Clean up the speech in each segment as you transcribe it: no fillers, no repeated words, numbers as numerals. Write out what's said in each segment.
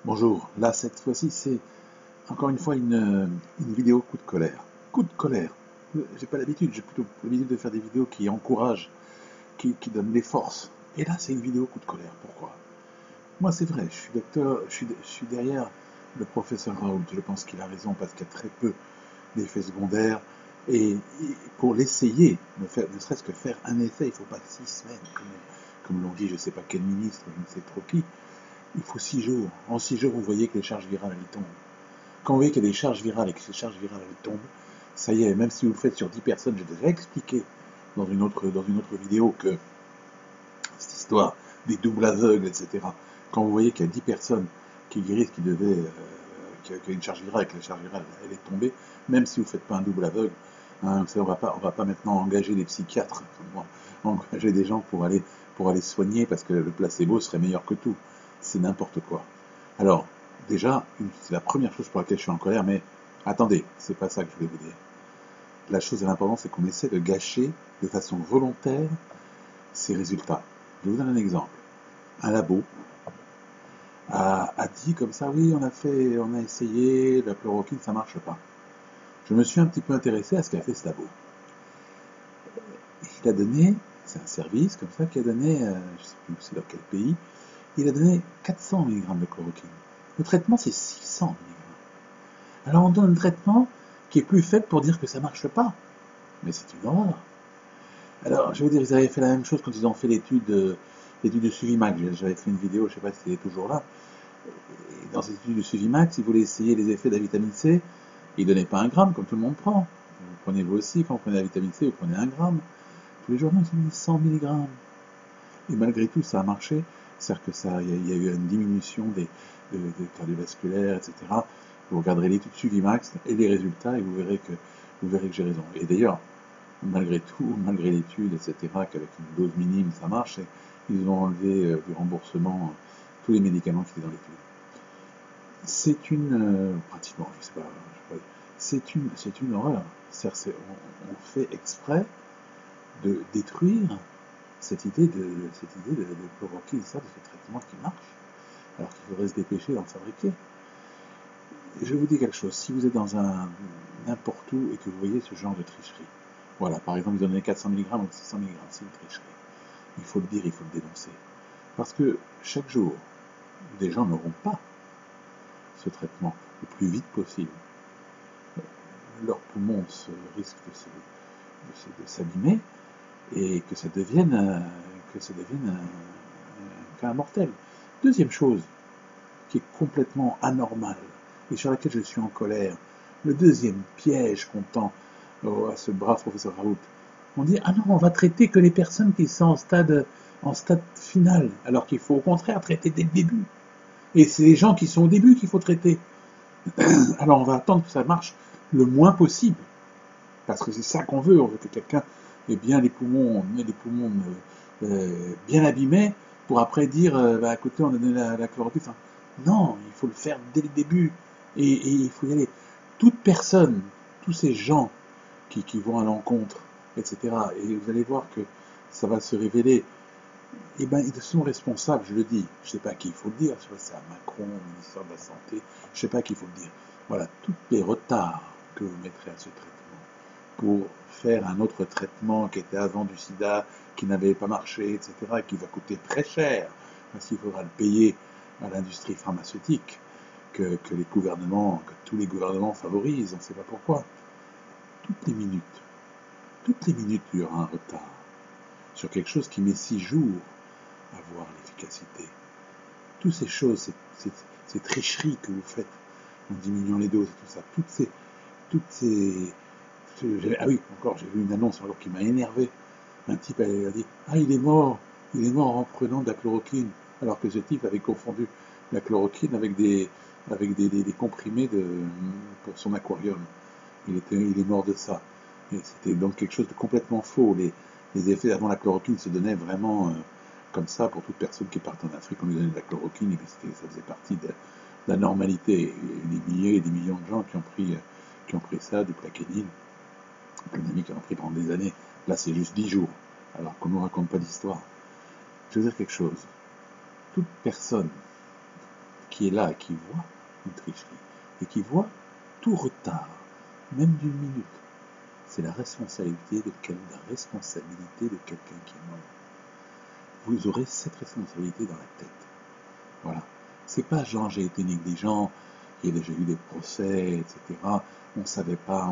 Bonjour, là cette fois-ci c'est encore une fois une vidéo coup de colère. Coup de colère. J'ai pas l'habitude, j'ai plutôt l'habitude de faire des vidéos qui encouragent, qui donnent des forces. Et là c'est une vidéo coup de colère. Pourquoi? Moi c'est vrai, je suis docteur, je suis derrière le professeur Raoult. Je pense qu'il a raison parce qu'il y a très peu d'effets secondaires. Et pour l'essayer, ne serait-ce que faire un essai, il ne faut pas 6 semaines, comme l'ont dit je ne sais pas quel ministre, je ne sais trop qui. Il faut 6 jours. En 6 jours, vous voyez que les charges virales elles tombent. Quand vous voyez qu'il y a des charges virales et que ces charges virales elles tombent, ça y est, même si vous le faites sur 10 personnes, j'ai déjà expliqué dans une autre vidéo que cette histoire des doubles aveugles, etc. Quand vous voyez qu'il y a 10 personnes qui guérissent, qui a une charge virale et que la charge virale elle est tombée, même si vous ne faites pas un double aveugle, hein, on va pas maintenant engager des psychiatres, engager des gens pour aller soigner parce que le placebo serait meilleur que tout. C'est n'importe quoi. Alors, déjà, c'est la première chose pour laquelle je suis en colère, mais attendez, c'est pas ça que je voulais vous dire. La chose l'importante, c'est qu'on essaie de gâcher de façon volontaire ces résultats. Je vais vous donner un exemple. Un labo a dit comme ça, oui, on a essayé, la chloroquine, ça marche pas. Je me suis un petit peu intéressé à ce qu'a fait ce labo. Il a donné, c'est un service comme ça, qui a donné, je ne sais plus c'est dans quel pays, il a donné 400 mg de chloroquine. Le traitement, c'est 600 mg. Alors on donne un traitement qui est plus faible pour dire que ça marche pas. Mais c'est une horreur. Alors, je veux dire, ils avaient fait la même chose quand ils ont fait l'étude de Suvimax. J'avais fait une vidéo, je ne sais pas si elle est toujours là. Et dans cette étude de Suvimax, ils voulaient essayer les effets de la vitamine C. Ils ne donnaient pas un gramme, comme tout le monde prend. Vous prenez vous aussi, quand vous prenez la vitamine C, vous prenez un gramme. Tous les jours, non, ils ont mis 100 mg. Et malgré tout, ça a marché. C'est-à-dire que il y a eu une diminution de cardiovasculaires, etc. Vous regarderez l'étude Suvimax et les résultats et vous verrez que j'ai raison. Et d'ailleurs, malgré tout, malgré l'étude, etc., qu'avec une dose minime ça marche, ils ont enlevé du remboursement tous les médicaments qui étaient dans l'étude. C'est pratiquement, je sais pas, c'est une horreur. On fait exprès de détruire cette idée de provoquer ça, de ce traitement qui marche, alors qu'il faudrait se dépêcher d'en fabriquer. Et je vous dis quelque chose, si vous êtes dans n'importe où et que vous voyez ce genre de tricherie, voilà, par exemple, ils ont donné 400 mg ou 600 mg, c'est une tricherie. Il faut le dire, il faut le dénoncer. Parce que chaque jour, des gens n'auront pas ce traitement le plus vite possible. Leurs poumons risquent de s'abîmer et que ça devienne un cas mortel. Deuxième chose, qui est complètement anormale et sur laquelle je suis en colère, le deuxième piège qu'on tend à ce brave professeur Raoult. On dit, ah non, on va traiter que les personnes qui sont en stade final, alors qu'il faut au contraire traiter dès le début. Et c'est les gens qui sont au début qu'il faut traiter. Alors on va attendre que ça marche le moins possible, parce que c'est ça qu'on veut. On veut que quelqu'un ait bien les poumons bien abîmés, pour après dire, bah écoutez, on a donné la chloroquine. Enfin, non, il faut le faire dès le début, et il faut y aller. Toute personne, tous ces gens qui vont à l'encontre, etc. Et vous allez voir que ça va se révéler. Eh ben, ils sont responsables, je le dis. Je ne sais pas à qui il faut le dire, c'est à Macron, au ministère de la Santé, je ne sais pas à qui il faut le dire. Voilà, tous les retards que vous mettrez à ce traitement pour faire un autre traitement qui était avant du sida, qui n'avait pas marché, etc., et qui va coûter très cher, parce qu'il faudra le payer à l'industrie pharmaceutique, que tous les gouvernements favorisent, on ne sait pas pourquoi. Toutes les minutes, il y aura un retard sur quelque chose qui met 6 jours à voir l'efficacité. Toutes ces choses, ces tricheries que vous faites en diminuant les doses et tout ça, ah oui, encore, j'ai vu une annonce encore qui m'a énervé. Un type a dit, ah il est mort en prenant de la chloroquine, alors que ce type avait confondu la chloroquine avec des comprimés pour son aquarium. Il est mort de ça. Et c'était donc quelque chose de complètement faux. Les effets avant la chloroquine se donnaient vraiment comme ça pour toute personne qui part en Afrique. On lui donnait de la chloroquine et puis ça faisait partie de la normalité. Des milliers et des millions de gens qui ont pris ça, du plaquenil. Plein d'amis qui en ont pris pendant des années. Là, c'est juste 10 jours. Alors qu'on ne nous raconte pas d'histoire. Je veux dire quelque chose. Toute personne qui est là et qui voit une tricherie, et qui voit tout retard, même d'une minute, c'est la responsabilité de quelqu'un qui est mort. Vous aurez cette responsabilité dans la tête. Voilà. C'est pas genre j'ai été négligent, il y a déjà eu des procès, etc. On savait pas.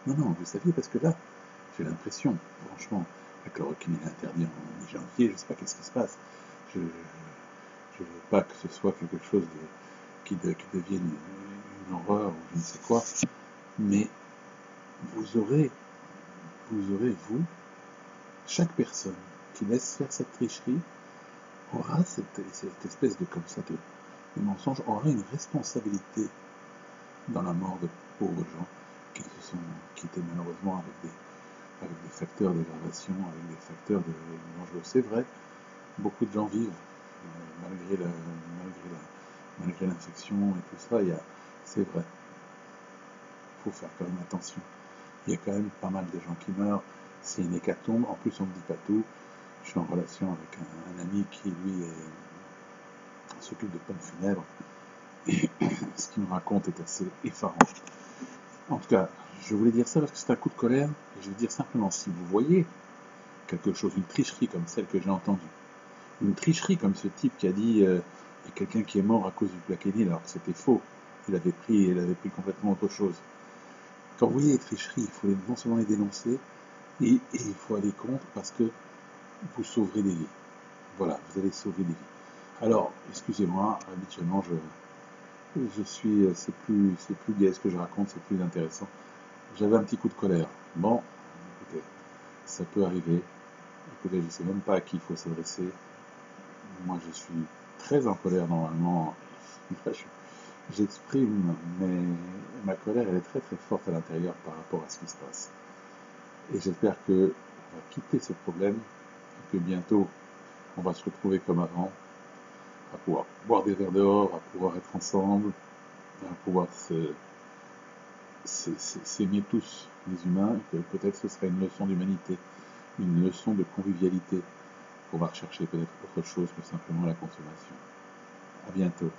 Non, vous saviez parce que là, j'ai l'impression, franchement, la chloroquine est interdite en mi-janvier, je sais pas qu'est-ce qui se passe. Je veux pas que ce soit quelque chose qui devienne une horreur ou je ne sais quoi, mais vous aurez, chaque personne qui laisse faire cette tricherie aura cette espèce de comme ça de mensonge, aura une responsabilité dans la mort de pauvres gens qui étaient malheureusement avec des facteurs d'aggravation, avec des facteurs de dangereux. C'est vrai, beaucoup de gens vivent malgré l'infection et tout ça. C'est vrai, il faut faire quand même attention. Il y a quand même pas mal de gens qui meurent. C'est une hécatombe. En plus, on ne dit pas tout. Je suis en relation avec un ami qui, lui, s'occupe de pompes funèbres. Et ce qu'il me raconte est assez effarant. En tout cas, je voulais dire ça parce que c'est un coup de colère. Et je veux dire simplement, si vous voyez quelque chose, une tricherie comme celle que j'ai entendue, une tricherie comme ce type qui a dit il y a quelqu'un qui est mort à cause du plaquenil alors que c'était faux. Il avait pris complètement autre chose. Quand vous voyez les tricheries, il faut non seulement les dénoncer, et il faut aller contre parce que vous sauverez des vies. Voilà, vous allez sauver des vies. Alors, excusez-moi, habituellement, c'est plus gai ce que je raconte, c'est plus intéressant. J'avais un petit coup de colère. Bon, écoutez, ça peut arriver. Écoutez, je ne sais même pas à qui il faut s'adresser. Moi, je suis très en colère normalement. J'exprime, mais ma colère, elle est très très forte à l'intérieur par rapport à ce qui se passe. Et j'espère qu'on va quitter ce problème et que bientôt, on va se retrouver comme avant, à pouvoir boire des verres dehors, à pouvoir être ensemble, à pouvoir s'aimer tous les humains, et que peut-être ce sera une leçon d'humanité, une leçon de convivialité, pour pouvoir chercher peut-être autre chose que simplement la consommation. À bientôt.